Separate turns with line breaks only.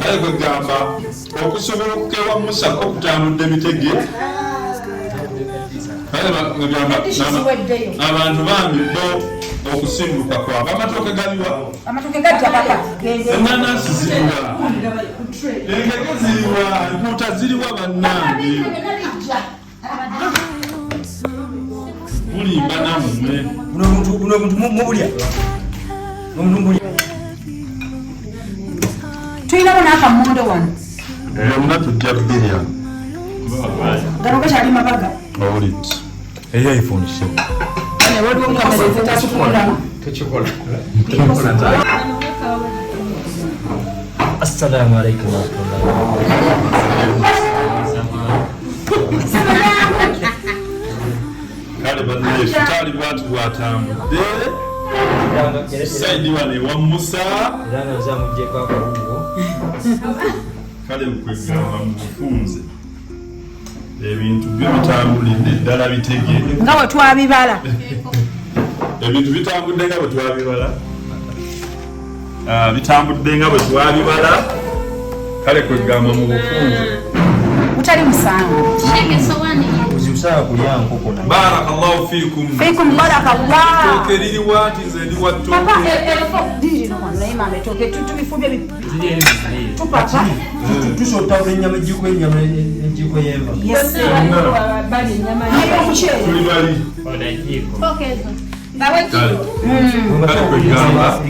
Ariko gamba okusobola okukewa Musa ko kutambudde bitege. Abantu bambi bo okusimbuka kwabo amatoke galiwa
amatoke gajja papa
enanasi ziriwa engege ziriwa empuuta ziriwa bannange bulimba nammwe
uno muntu mubulya
tuyinabo n'akamondo wano
yonna tujja birya
gano gakyali mabaga
owulidde
eyo iPhone 7
waliwo kamera ezitakikolamu
tekikola assalamu alaikum
kale banne fitaali bwatu bwatambudde saidi wano ewa Musa
era nga nzamuggyeko akawungo
kale kwegamba mu bufunze ebintu byo bitambulidde ddala bitege
nga bwe twabibala
ebintu bitambudde nga bwe twabibala bitambudde nga bwe twabibala kale kwegamba mu bufunze
butali musango
uzibusaa kulya nkoko na
barakallahu fikum
barakallah
toke liriwa nti nze ndi watto
papa dirino wano naye mama etoke tubifubye tupapa
tusota enyama ejjiko y'enva
tuli bali kale kwegamba